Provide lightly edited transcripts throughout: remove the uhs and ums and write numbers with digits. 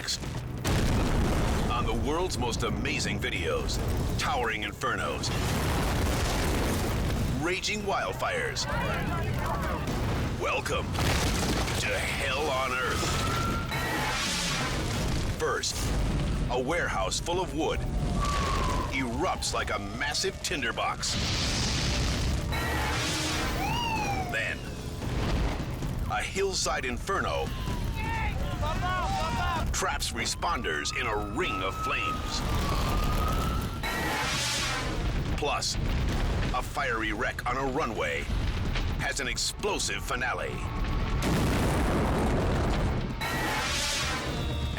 next on the world's most amazing videos, towering infernos, raging wildfires. Welcome to Hell on Earth. First, a warehouse full of wood erupts like a massive tinderbox. Then, a hillside inferno traps responders in a ring of flames. Plus, a fiery wreck on a runway has an explosive finale.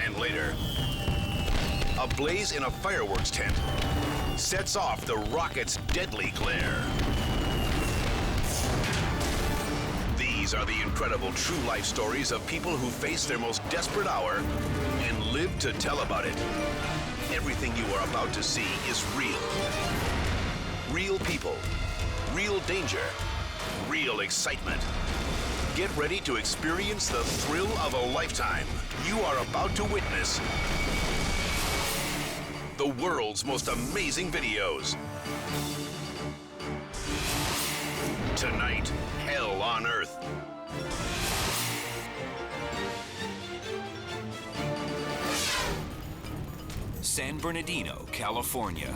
And later, a blaze in a fireworks tent sets off the rocket's deadly glare. These are the incredible true life stories of people who face their most desperate hour and live to tell about it. Everything you are about to see is real. Real people, real danger, real excitement. Get ready to experience the thrill of a lifetime. You are about to witness the world's most amazing videos. Tonight, Hell on Earth. San Bernardino, California.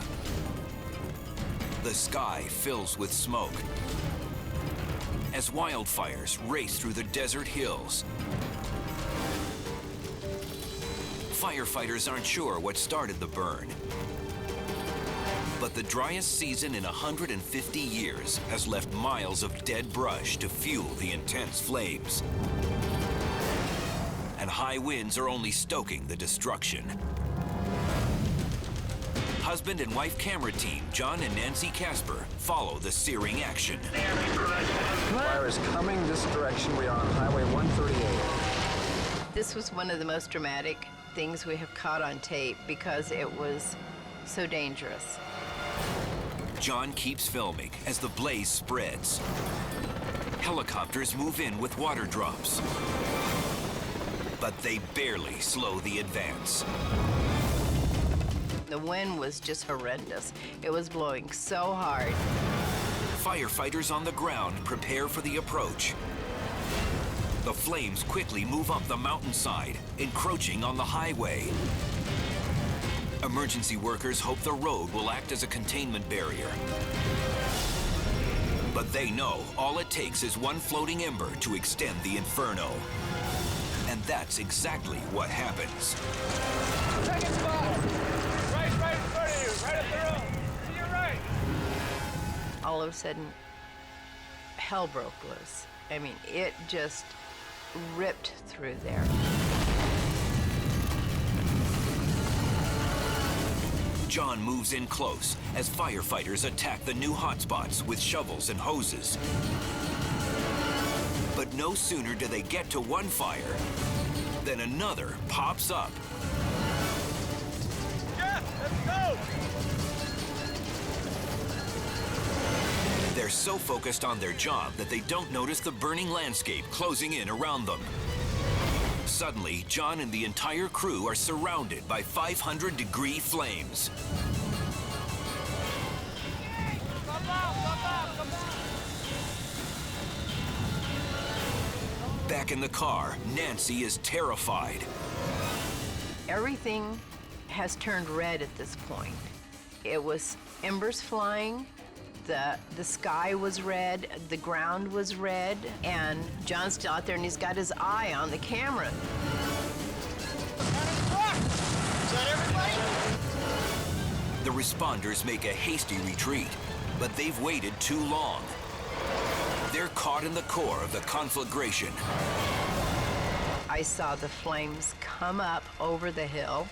The sky fills with smoke as wildfires race through the desert hills. Firefighters aren't sure what started the burn, but the driest season in 150 years has left miles of dead brush to fuel the intense flames. And high winds are only stoking the destruction. Husband and wife camera team, John and Nancy Casper, follow the searing action. Fire is coming this direction. We are on Highway 138. This was one of the most dramatic things we have caught on tape because it was so dangerous. John keeps filming as the blaze spreads. Helicopters move in with water drops, but they barely slow the advance. The wind was just horrendous. It was blowing so hard. Firefighters on the ground prepare for the approach. The flames quickly move up the mountainside, encroaching on the highway. Emergency workers hope the road will act as a containment barrier. But they know all it takes is one floating ember to extend the inferno. And that's exactly what happens. Second spot! Right in front of you, right up the road. To your right. All of a sudden, hell broke loose. I mean, it just ripped through there. John moves in close as firefighters attack the new hotspots with shovels and hoses. But no sooner do they get to one fire than another pops up. Jeff, let's go! They're so focused on their job that they don't notice the burning landscape closing in around them. Suddenly, John and the entire crew are surrounded by 500-degree flames. Back in the car, Nancy is terrified. Everything has turned red at this point. It was embers flying, the sky was red, the ground was red, and John's still out there and he's got his eye on the camera. Is that everybody? The responders make a hasty retreat, but they've waited too long. They're caught in the core of the conflagration. I saw the flames come up over the hill.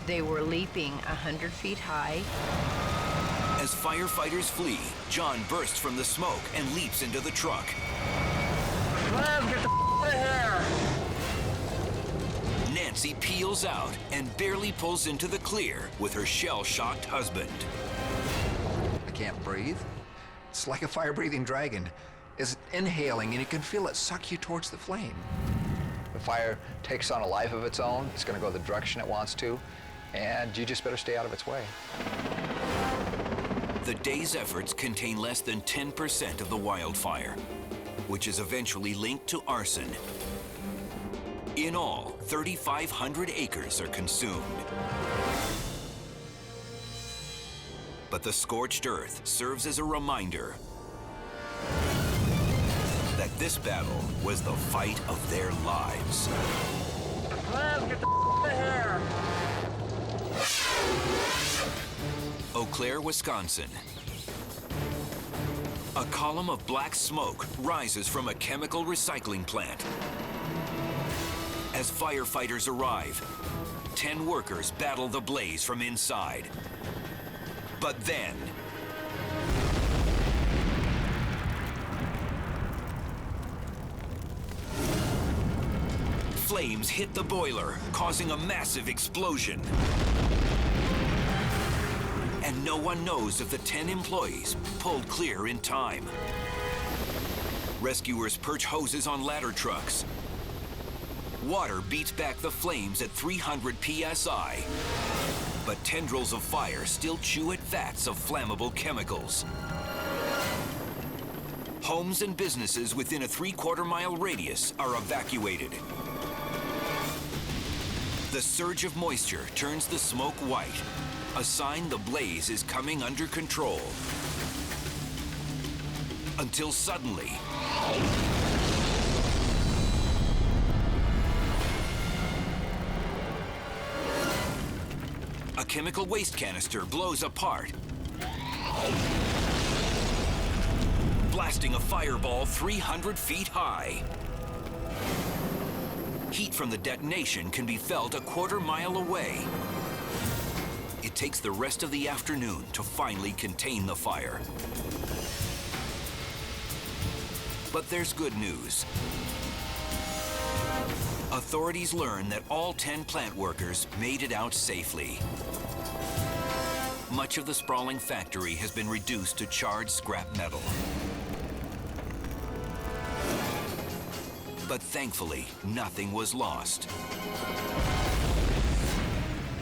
They were leaping 100 feet high. As firefighters flee, John bursts from the smoke and leaps into the truck. Let's get the out of here! Nancy peels out and barely pulls into the clear with her shell-shocked husband. I can't breathe. It's like a fire-breathing dragon. It's inhaling and you can feel it suck you towards the flame. The fire takes on a life of its own. It's going to go the direction it wants to, and you just better stay out of its way. The day's efforts contain less than 10% of the wildfire, which is eventually linked to arson. In all, 3,500 acres are consumed. But the scorched earth serves as a reminder that this battle was the fight of their lives. Let's get the out of here. Eau Claire, Wisconsin. A column of black smoke rises from a chemical recycling plant. As firefighters arrive, 10 workers battle the blaze from inside. But then, flames hit the boiler, causing a massive explosion. And no one knows if the 10 employees pulled clear in time. Rescuers perch hoses on ladder trucks. Water beats back the flames at 300 psi. But tendrils of fire still chew at vats of flammable chemicals. Homes and businesses within a 3/4-mile radius are evacuated. The surge of moisture turns the smoke white, a sign the blaze is coming under control. Until suddenly, a chemical waste canister blows apart, blasting a fireball 300 feet high. Heat from the detonation can be felt a 1/4 mile away. It takes the rest of the afternoon to finally contain the fire. But there's good news. Authorities learn that all 10 plant workers made it out safely. Much of the sprawling factory has been reduced to charred scrap metal. But thankfully, nothing was lost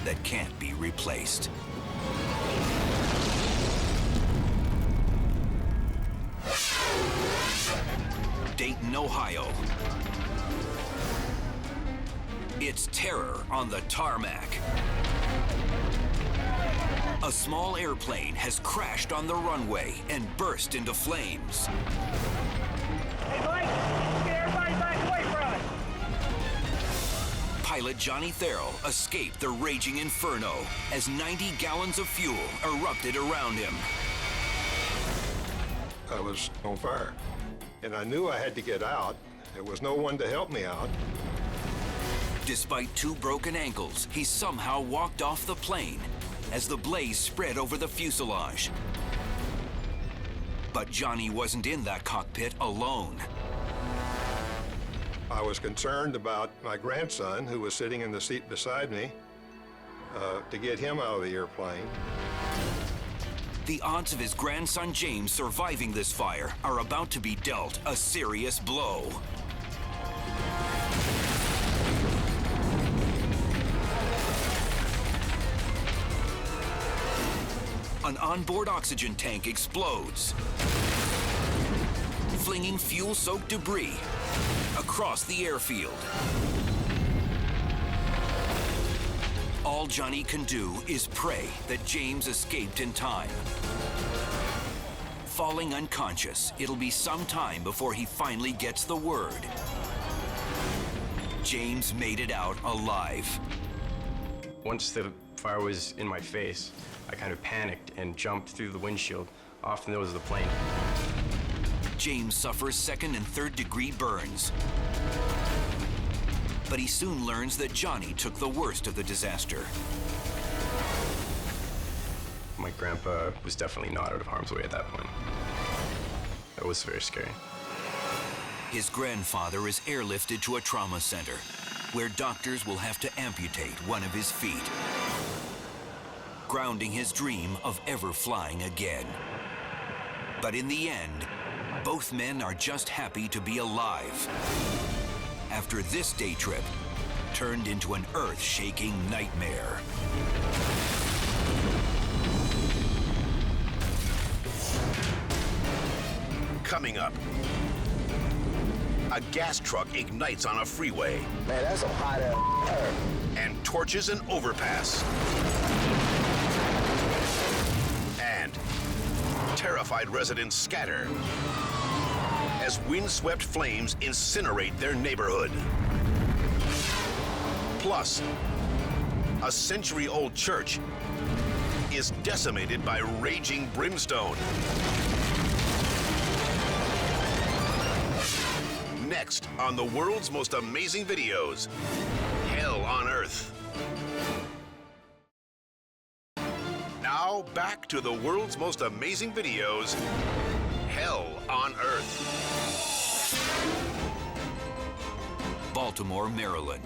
that can't be replaced. Dayton, Ohio. It's terror on the tarmac. A small airplane has crashed on the runway and burst into flames. Hey, Blake, get everybody back away from it. Pilot Johnny Farrell escaped the raging inferno as 90 gallons of fuel erupted around him. I was on fire, and I knew I had to get out. There was no one to help me out. Despite 2 broken ankles, he somehow walked off the plane as the blaze spread over the fuselage. But Johnny wasn't in that cockpit alone. I was concerned about my grandson, who was sitting in the seat beside me, to get him out of the airplane. The odds of his grandson James surviving this fire are about to be dealt a serious blow. An onboard oxygen tank explodes, flinging fuel-soaked debris across the airfield. All Johnny can do is pray that James escaped in time. Falling unconscious, it'll be some time before he finally gets the word. James made it out alive. Once the fire was in my face, I kind of panicked and jumped through the windshield off the nose of the plane. James suffers 2nd and 3rd degree burns. But he soon learns that Johnny took the worst of the disaster. My grandpa was definitely not out of harm's way at that point. It was very scary. His grandfather is airlifted to a trauma center, where doctors will have to amputate one of his feet, grounding his dream of ever flying again. But in the end, both men are just happy to be alive, after this day trip turned into an earth-shaking nightmare. Coming up, a gas truck ignites on a freeway. Man, that's some hot air. And torches an overpass. And terrified residents scatter as windswept flames incinerate their neighborhood. Plus, a century-old church is decimated by raging brimstone. Next on the world's most amazing videos, Hell on Earth. Now back to the world's most amazing videos, Hell on Earth. Baltimore, Maryland.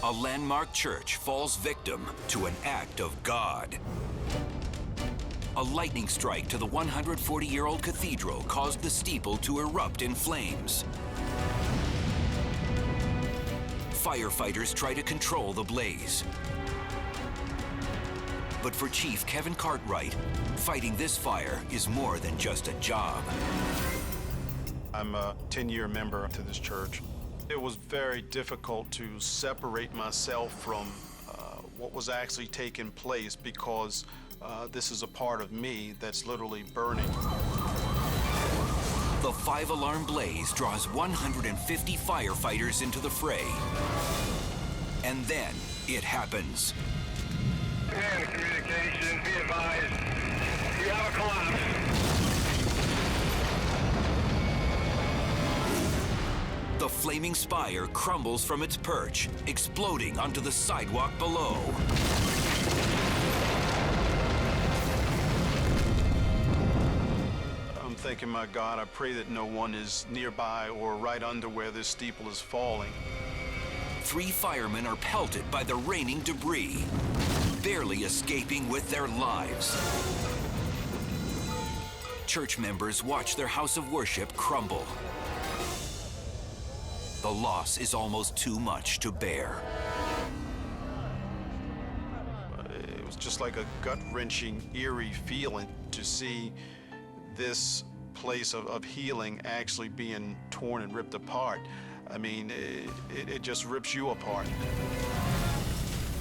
A landmark church falls victim to an act of God. A lightning strike to the 140-year-old cathedral caused the steeple to erupt in flames. Firefighters try to control the blaze. But for Chief Kevin Cartwright, fighting this fire is more than just a job. I'm a 10-year member to this church. It was very difficult to separate myself from what was actually taking place because this is a part of me that's literally burning. The 5-alarm blaze draws 150 firefighters into the fray. And then it happens. And communication, be advised, we have a collapse. The flaming spire crumbles from its perch, exploding onto the sidewalk below. I'm thinking, my God, I pray that no one is nearby or right under where this steeple is falling. 3 firemen are pelted by the raining debris, barely escaping with their lives. Church members watch their house of worship crumble. The loss is almost too much to bear. It was just like a gut-wrenching, eerie feeling to see this place of healing actually being torn and ripped apart. I mean, it just rips you apart.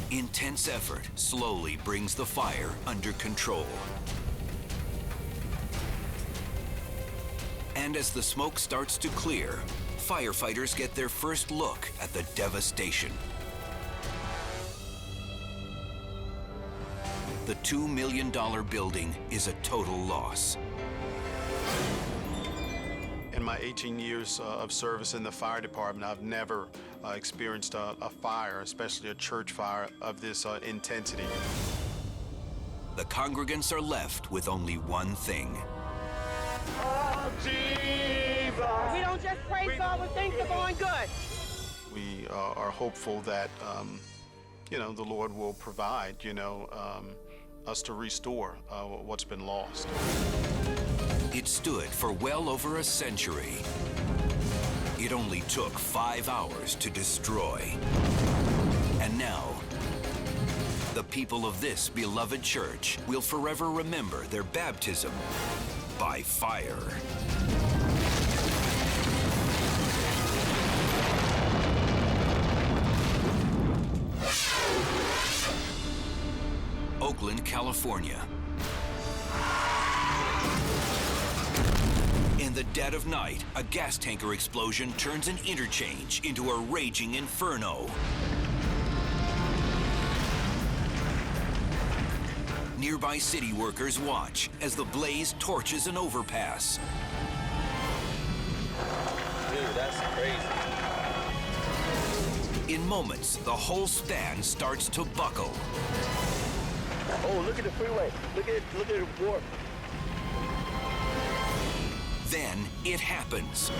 Intense effort slowly brings the fire under control. And as the smoke starts to clear, firefighters get their first look at the devastation. The $2 million building is a total loss. In my 18 years of service in the fire department, I've never experienced a fire, especially a church fire, of this intensity. The congregants are left with only one thing. Oh, Jesus! We don't just pray God when things are going good. We are hopeful that, the Lord will provide, us to restore what's been lost. It stood for well over a century. It only took 5 hours to destroy. And now, the people of this beloved church will forever remember their baptism by fire. Oakland, California. In the dead of night, a gas tanker explosion turns an interchange into a raging inferno. Nearby city workers watch as the blaze torches an overpass. Dude, that's crazy. In moments, the whole span starts to buckle. Oh, look at the freeway. Look at the warp. Then it happens.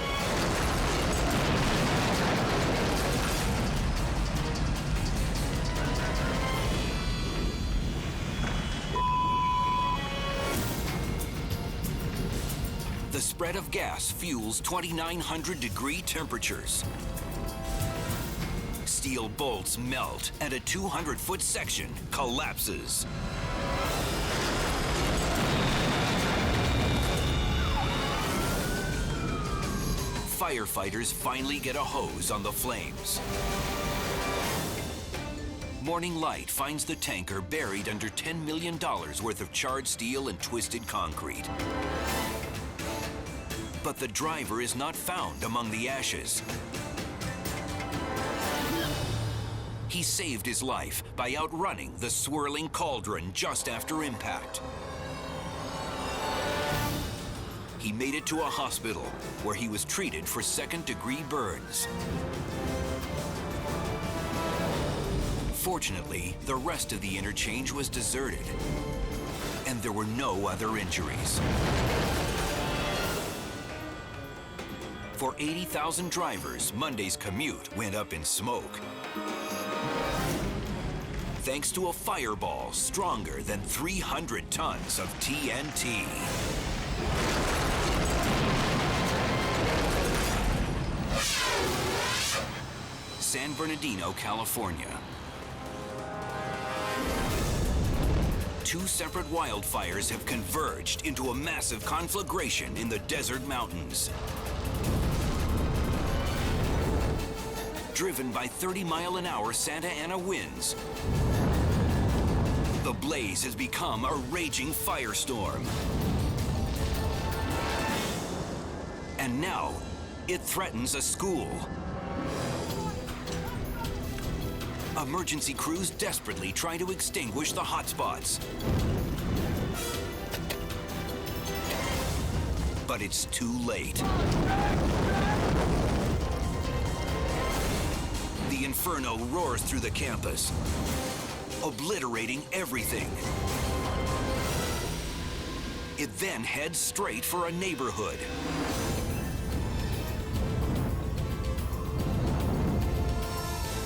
The spread of gas fuels 2,900-degree temperatures. Steel bolts melt and a 200-foot section collapses. Firefighters finally get a hose on the flames. Morning light finds the tanker buried under $10 million worth of charred steel and twisted concrete. But the driver is not found among the ashes. He saved his life by outrunning the swirling cauldron just after impact. He made it to a hospital where he was treated for second-degree burns. Fortunately, the rest of the interchange was deserted, and there were no other injuries. For 80,000 drivers, Monday's commute went up in smoke. Thanks to a fireball stronger than 300 tons of TNT. San Bernardino, California. Two separate wildfires have converged into a massive conflagration in the desert mountains. Driven by 30-mile-an-hour Santa Ana winds, the blaze has become a raging firestorm. And now, it threatens a school. Emergency crews desperately try to extinguish the hotspots. But it's too late. The inferno roars through the campus, obliterating everything. It then heads straight for a neighborhood.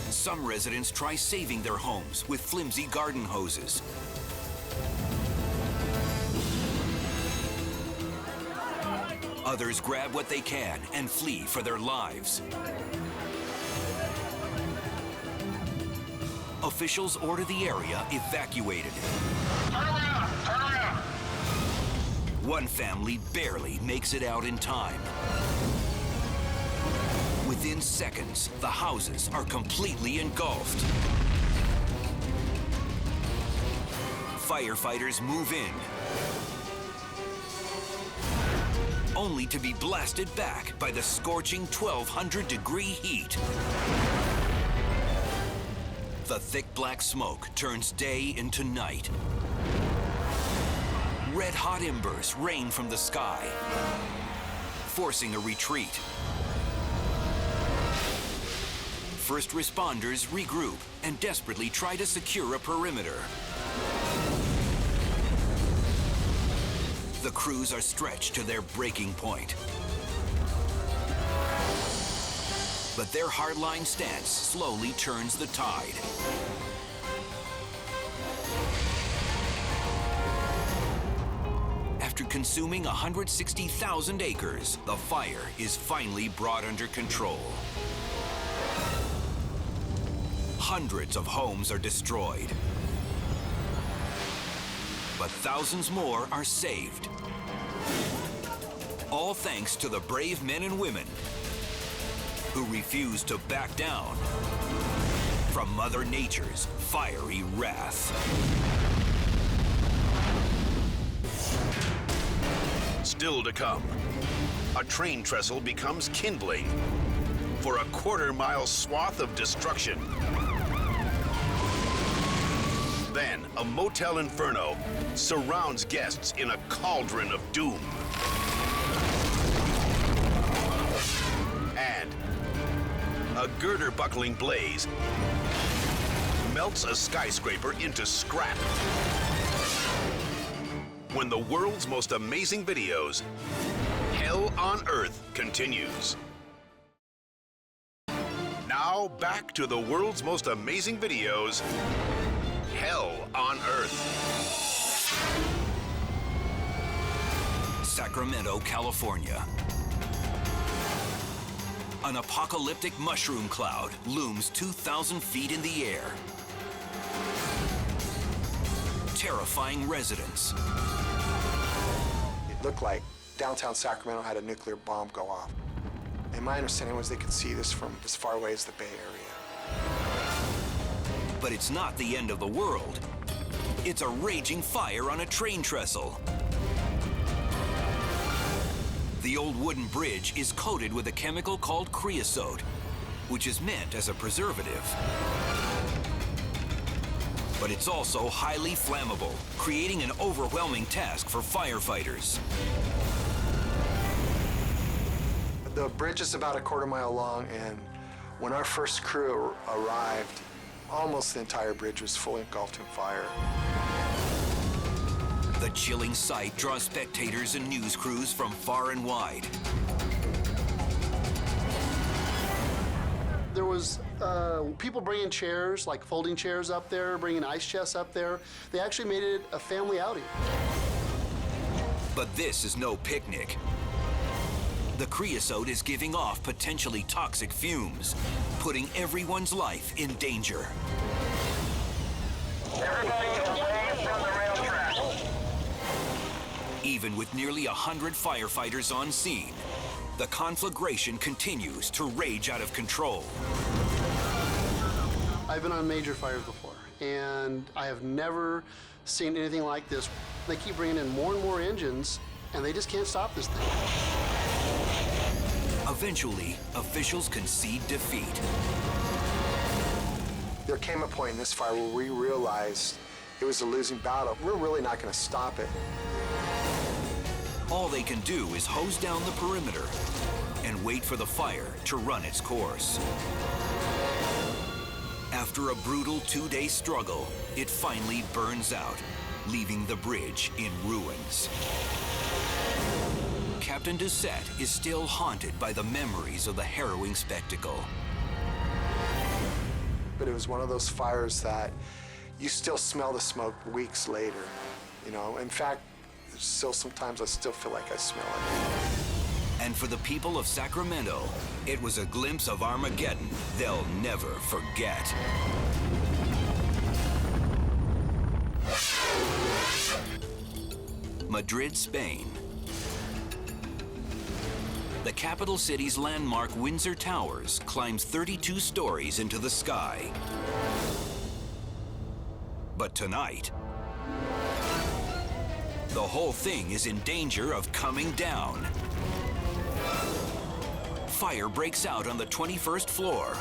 Some residents try saving their homes with flimsy garden hoses. Others grab what they can and flee for their lives. Officials order the area evacuated. Turn around! Turn around! One family barely makes it out in time. Within seconds, the houses are completely engulfed. Firefighters move in, only to be blasted back by the scorching 1,200-degree heat. The thick black smoke turns day into night. Red-hot embers rain from the sky, forcing a retreat. First responders regroup and desperately try to secure a perimeter. The crews are stretched to their breaking point. But their hardline stance slowly turns the tide. After consuming 160,000 acres, the fire is finally brought under control. Hundreds of homes are destroyed, but thousands more are saved. All thanks to the brave men and women who refuse to back down from Mother Nature's fiery wrath. Still to come, a train trestle becomes kindling for a quarter-mile swath of destruction. Then, a motel inferno surrounds guests in a cauldron of doom. And a girder-buckling blaze melts a skyscraper into scrap. When the world's most amazing videos, Hell on Earth continues. Now back to the world's most amazing videos, Hell on Earth. Sacramento, California. An apocalyptic mushroom cloud looms 2,000 feet in the air, terrifying residents. It looked like downtown Sacramento had a nuclear bomb go off. And my understanding was they could see this from as far away as the Bay Area. But it's not the end of the world. It's a raging fire on a train trestle. The old wooden bridge is coated with a chemical called creosote, which is meant as a preservative. But it's also highly flammable, creating an overwhelming task for firefighters. The bridge is about a quarter-mile long, and when our first crew arrived, almost the entire bridge was fully engulfed in fire. The chilling sight draws spectators and news crews from far and wide. There was people bringing chairs, like folding chairs up there, bringing ice chests up there. They actually made it a family outing. But this is no picnic. The creosote is giving off potentially toxic fumes, putting everyone's life in danger. Everybody away from the rail track. Even with nearly 100 firefighters on scene, the conflagration continues to rage out of control. I've been on major fires before, and I have never seen anything like this. They keep bringing in more and more engines, and they just can't stop this thing. Eventually, officials concede defeat. There came a point in this fire where we realized it was a losing battle. We're really not going to stop it. All they can do is hose down the perimeter and wait for the fire to run its course. After a brutal 2-day struggle, it finally burns out, leaving the bridge in ruins. Captain Doucette is still haunted by the memories of the harrowing spectacle. But it was one of those fires that you still smell the smoke weeks later. You know, in fact, still sometimes I still feel like I smell it. And for the people of Sacramento, it was a glimpse of Armageddon they'll never forget. Madrid, Spain. The capital city's landmark Windsor Towers climbs 32 stories into the sky. But tonight, the whole thing is in danger of coming down. Fire breaks out on the 21st floor,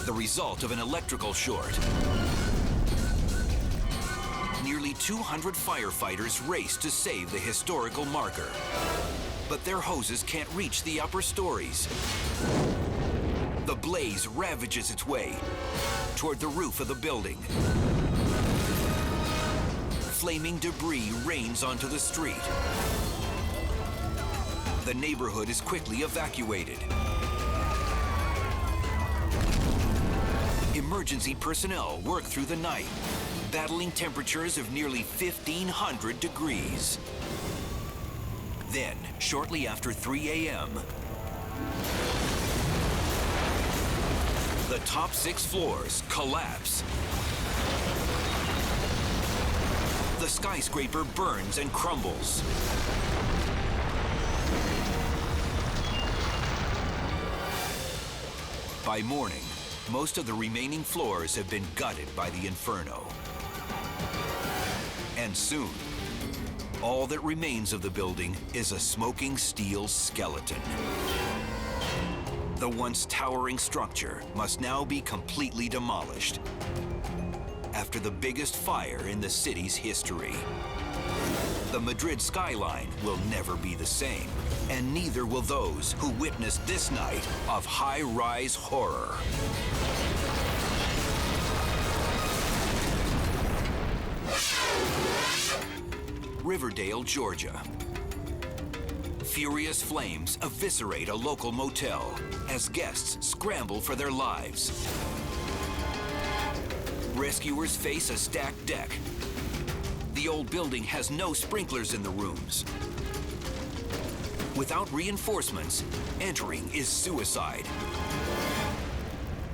the result of an electrical short. Nearly 200 firefighters race to save the historical marker, but their hoses can't reach the upper stories. The blaze ravages its way toward the roof of the building. Flaming debris rains onto the street. The neighborhood is quickly evacuated. Emergency personnel work through the night, battling temperatures of nearly 1,500 degrees. Then, shortly after 3 a.m., the top 6 floors collapse. The skyscraper burns and crumbles. By morning, most of the remaining floors have been gutted by the inferno. And soon, all that remains of the building is a smoking steel skeleton. The once towering structure must now be completely demolished after the biggest fire in the city's history. The Madrid skyline will never be the same, and neither will those who witnessed this night of high-rise horror. Riverdale, Georgia. Furious flames eviscerate a local motel as guests scramble for their lives. Rescuers face a stacked deck. The old building has no sprinklers in the rooms. Without reinforcements, entering is suicide.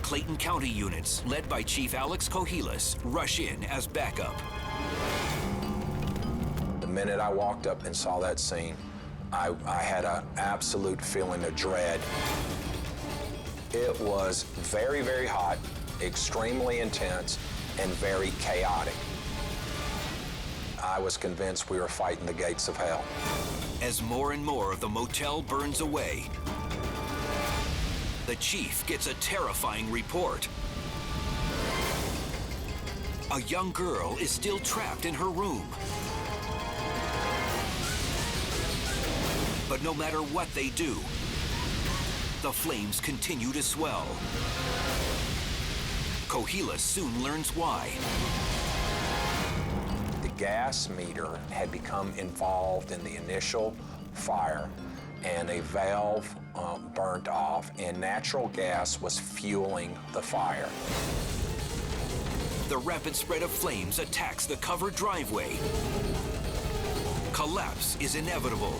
Clayton County units, led by Chief Alex Cohilas, rush in as backup. The minute I walked up and saw that scene, I had an absolute feeling of dread. It was very, very hot, extremely intense, and very chaotic. I was convinced we were fighting the gates of hell. As more and more of the motel burns away, the chief gets a terrifying report. A young girl is still trapped in her room. But no matter what they do, the flames continue to swell. Cohilas soon learns why. The gas meter had become involved in the initial fire, and a valve burnt off, and natural gas was fueling the fire. The rapid spread of flames attacks the covered driveway. Collapse is inevitable.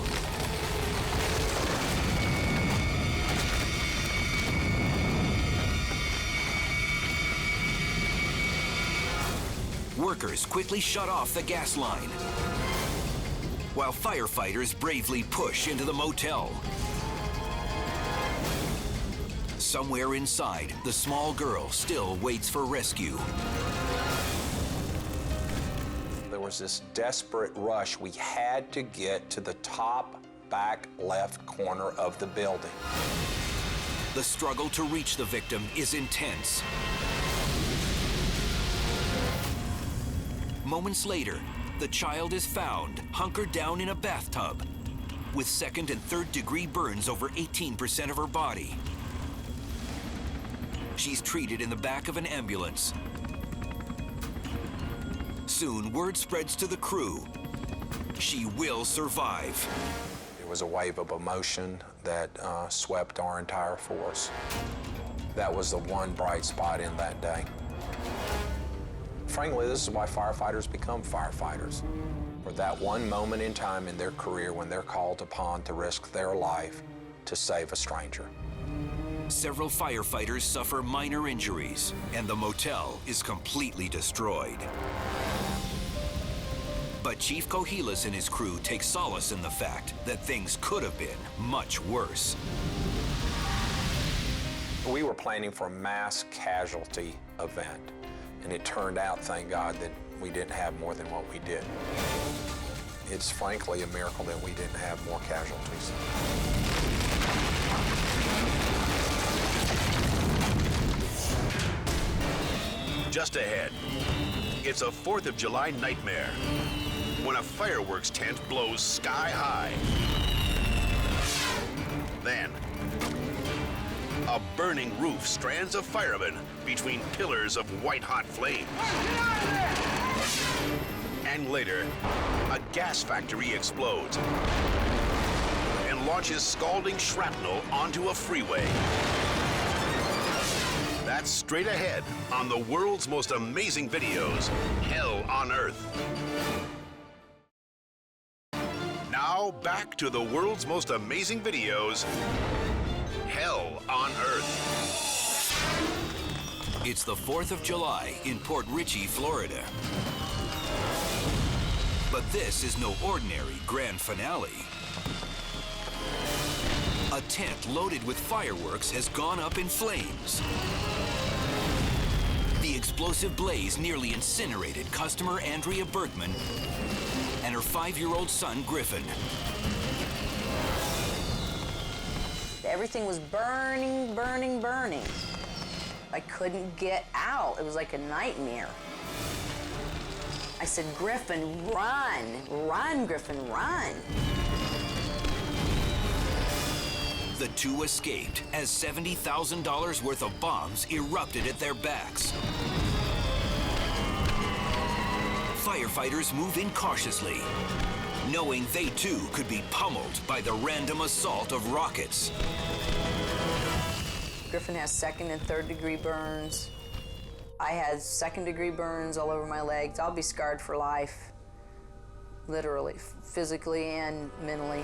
Workers quickly shut off the gas line, while firefighters bravely push into the motel. Somewhere inside, the small girl still waits for rescue. There was this desperate rush. We had to get to the top back left corner of the building. The struggle to reach the victim is intense. Moments later, the child is found, hunkered down in a bathtub, with second and third degree burns over 18% of her body. She's treated in the back of an ambulance. Soon, word spreads to the crew. She will survive. It was a wave of emotion that swept our entire force. That was the one bright spot in that day. Frankly, this is why firefighters become firefighters. For that one moment in time in their career when they're called upon to risk their life to save a stranger. Several firefighters suffer minor injuries, and the motel is completely destroyed. But Chief Cohilas and his crew take solace in the fact that things could have been much worse. We were planning for a mass casualty event, and it turned out, thank God, that we didn't have more than what we did. It's frankly a miracle that we didn't have more casualties. Just ahead, it's a 4th of July nightmare when a fireworks tent blows sky high. Then, a burning roof strands a fireman between pillars of white-hot flames. And later, a gas factory explodes and launches scalding shrapnel onto a freeway. That's straight ahead on the world's most amazing videos, Hell on Earth. Now back to the world's most amazing videos, Hell on Earth. It's the 4th of July in Port Richey, Florida. But this is no ordinary grand finale. A tent loaded with fireworks has gone up in flames. The explosive blaze nearly incinerated customer Andrea Bergman and her 5-year-old son, Griffin. Everything was burning, burning, burning. I couldn't get out. It was like a nightmare. I said, Griffin, run. Run, Griffin, run. The two escaped as $70,000 worth of bombs erupted at their backs. Firefighters move in cautiously, knowing they too could be pummeled by the random assault of rockets. Griffin has second and third degree burns. I had second degree burns all over my legs. I'll be scarred for life. literally, physically and mentally.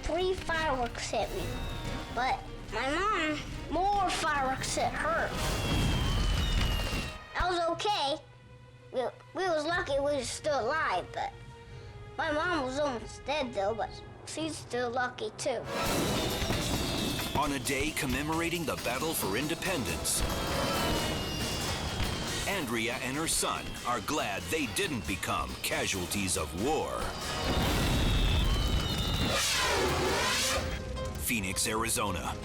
3 fireworks hit me, but my mom, more fireworks hit her. I was okay. We was lucky we was still alive, but my mom was almost dead though, but she's still lucky too. On a day commemorating the battle for independence, Andrea and her son are glad they didn't become casualties of war. Phoenix, Arizona.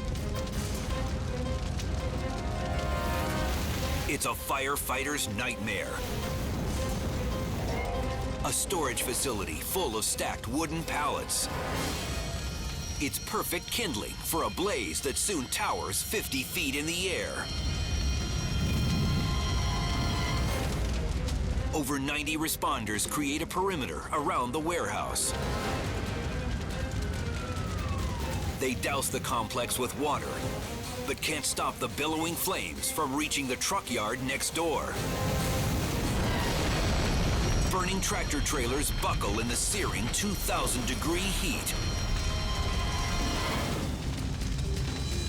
It's a firefighter's nightmare. A storage facility full of stacked wooden pallets. It's perfect kindling for a blaze that soon towers 50 feet in the air. Over 90 responders create a perimeter around the warehouse. They douse the complex with water, but can't stop the billowing flames from reaching the truck yard next door. Burning tractor trailers buckle in the searing 2,000-degree heat.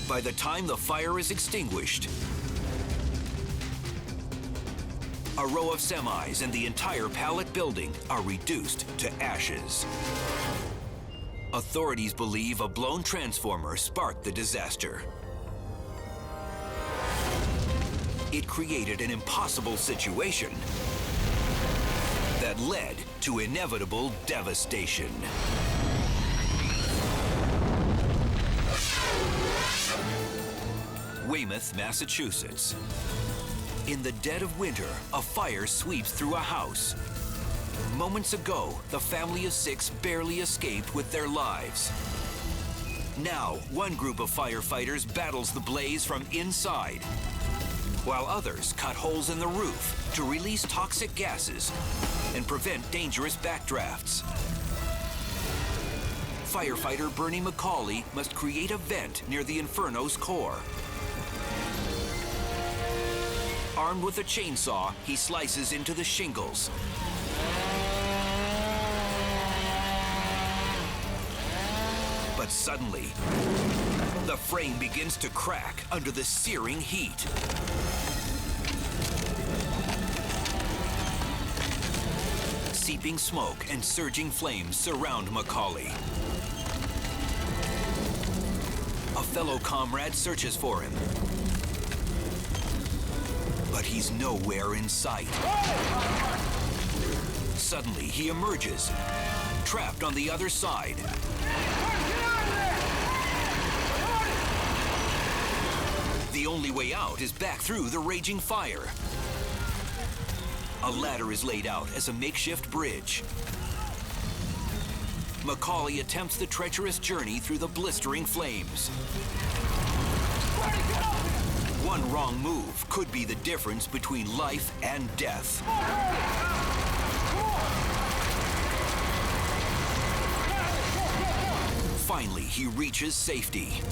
By the time the fire is extinguished, a row of semis and the entire pallet building are reduced to ashes. Authorities believe a blown transformer sparked the disaster. It created an impossible situation that led to inevitable devastation. Weymouth, Massachusetts. In the dead of winter, a fire sweeps through a house. Moments ago, the family of 6 barely escaped with their lives. Now, one group of firefighters battles the blaze from inside, while others cut holes in the roof to release toxic gases and prevent dangerous backdrafts. Firefighter Bernie McCauley must create a vent near the inferno's core. Armed with a chainsaw, he slices into the shingles. But suddenly, the frame begins to crack under the searing heat. Seeping smoke and surging flames surround McCauley. A fellow comrade searches for him, but he's nowhere in sight. Suddenly, he emerges, trapped on the other side. The only way out is back through the raging fire. A ladder is laid out as a makeshift bridge. McCauley attempts the treacherous journey through the blistering flames. One wrong move could be the difference between life and death. Finally, he reaches safety.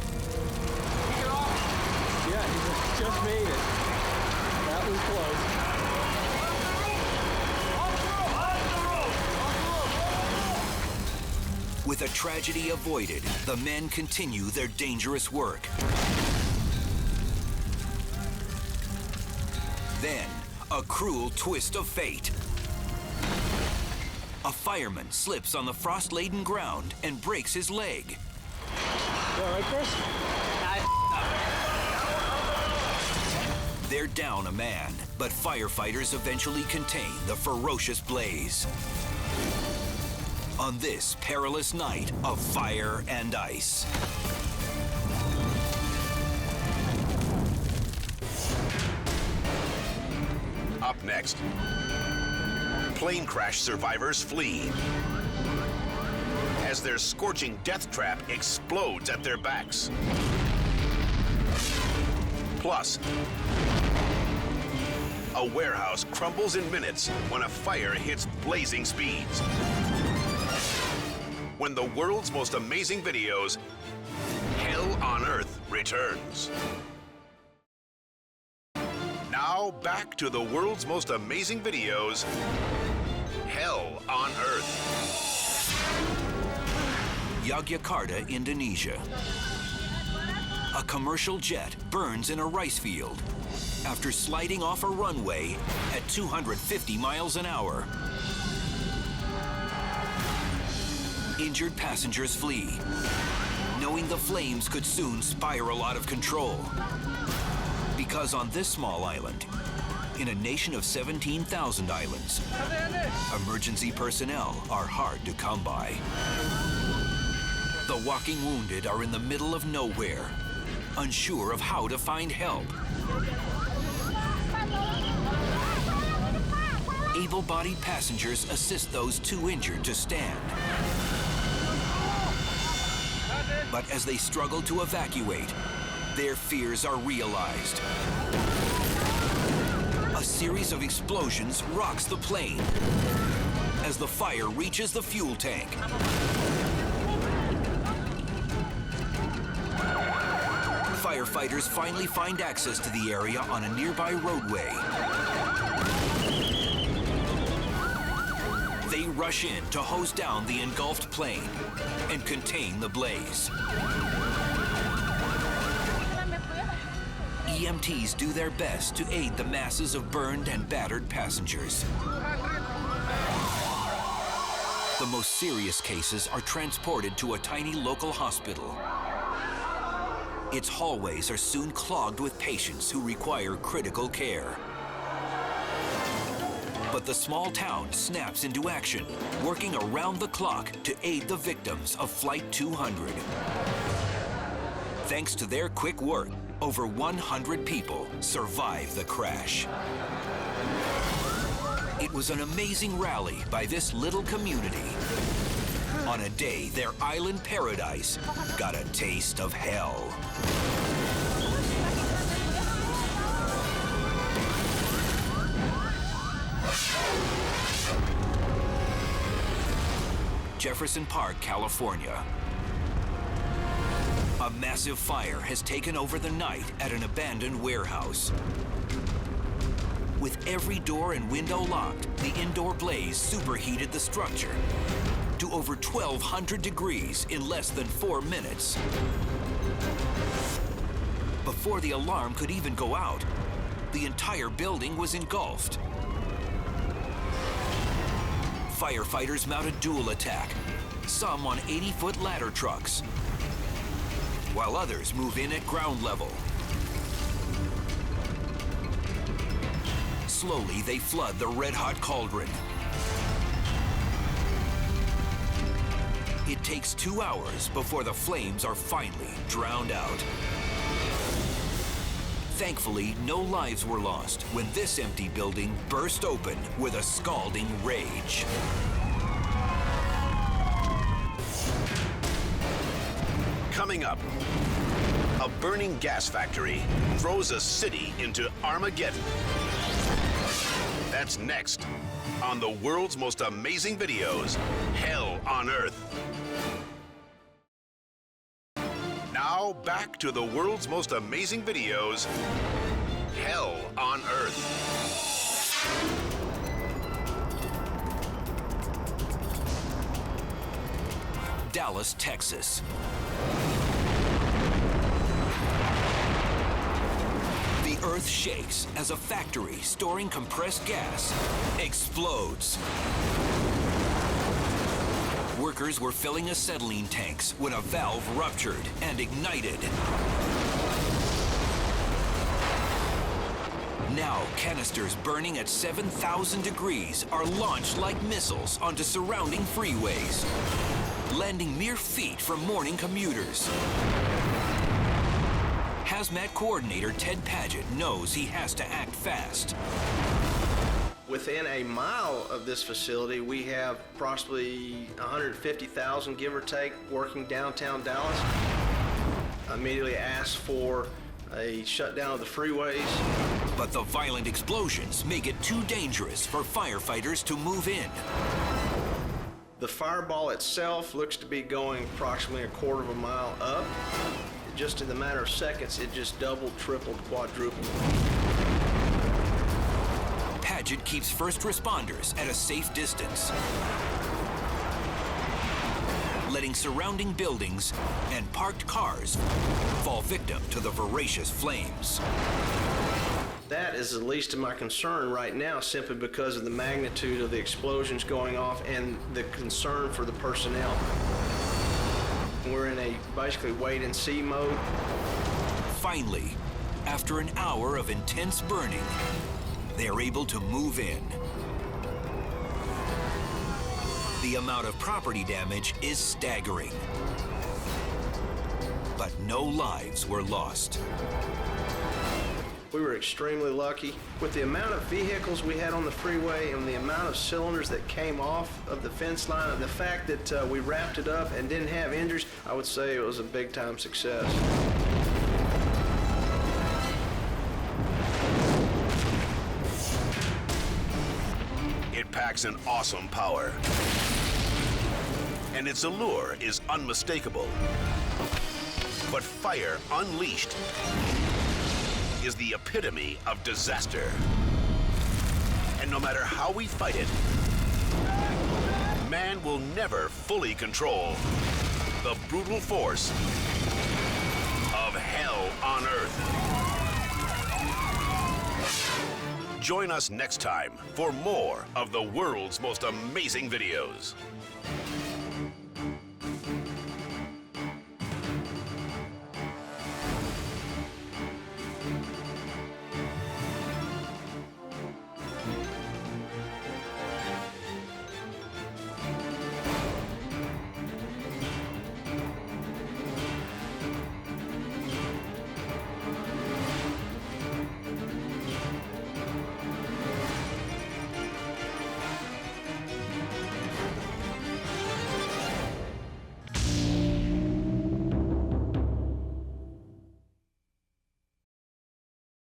Yeah, he just made it. That was close. With a tragedy avoided, the men continue their dangerous work. Then, a cruel twist of fate. A fireman slips on the frost-laden ground and breaks his leg. You all right, Chris? They're down a man, but firefighters eventually contain the ferocious blaze. On this perilous night of fire and ice. Up next, plane crash survivors flee as their scorching death trap explodes at their backs. Plus, a warehouse crumbles in minutes when a fire hits blazing speeds. When the world's most amazing videos, Hell on Earth returns. Now back to the world's most amazing videos Hell on Earth. Yogyakarta, Indonesia. A commercial jet burns in a rice field after sliding off a runway at 250 miles an hour. Injured passengers flee, knowing the flames could soon spiral out of control. Because on this small island, in a nation of 17,000 islands, emergency personnel are hard to come by. The walking wounded are in the middle of nowhere, unsure of how to find help. Able-bodied passengers assist those too injured to stand. But as they struggle to evacuate, their fears are realized. A series of explosions rocks the plane as the fire reaches the fuel tank. Firefighters finally find access to the area on a nearby roadway. They rush in to hose down the engulfed plane and contain the blaze. EMTs do their best to aid the masses of burned and battered passengers. The most serious cases are transported to a tiny local hospital. Its hallways are soon clogged with patients who require critical care. But the small town snaps into action, working around the clock to aid the victims of Flight 200. Thanks to their quick work, over 100 people survived the crash. It was an amazing rally by this little community on a day their island paradise got a taste of hell. Jefferson Park, California. A massive fire has taken over the night at an abandoned warehouse. With every door and window locked, the indoor blaze superheated the structure to over 1,200 degrees in less than 4 minutes. Before the alarm could even go out, the entire building was engulfed. Firefighters mount a dual attack, some on 80-foot ladder trucks, while others move in at ground level. Slowly, they flood the red-hot cauldron. It takes 2 hours before the flames are finally drowned out. Thankfully, no lives were lost when this empty building burst open with a scalding rage. Coming up, a burning gas factory throws a city into Armageddon. That's next on the world's most amazing videos, Hell on Earth. Now back to the world's most amazing videos, Hell on Earth. Dallas, Texas. The earth shakes as a factory storing compressed gas explodes. Workers were filling acetylene tanks when a valve ruptured and ignited. Now, canisters burning at 7,000 degrees are launched like missiles onto surrounding freeways, landing mere feet from morning commuters. Hazmat coordinator Ted Paget knows he has to act fast. Within a mile of this facility, we have approximately 150,000, give or take, working downtown Dallas. I immediately asked for a shutdown of the freeways. But the violent explosions make it too dangerous for firefighters to move in. The fireball itself looks to be going approximately a quarter of a mile up. Just in the matter of seconds, it just doubled, tripled, quadrupled. Paget keeps first responders at a safe distance, letting surrounding buildings and parked cars fall victim to the voracious flames. That is the least of my concern right now, simply because of the magnitude of the explosions going off and the concern for the personnel. We're in a basically wait and see mode. Finally, after an hour of intense burning, they are able to move in. The amount of property damage is staggering, but no lives were lost. We were extremely lucky. With the amount of vehicles we had on the freeway and the amount of cylinders that came off of the fence line, and the fact that we wrapped it up and didn't have injuries, I would say it was a big-time success. It packs an awesome power, and its allure is unmistakable. But fire unleashed is the epitome of disaster. And no matter how we fight it, man will never fully control the brutal force of hell on Earth. Join us next time for more of the world's most amazing videos.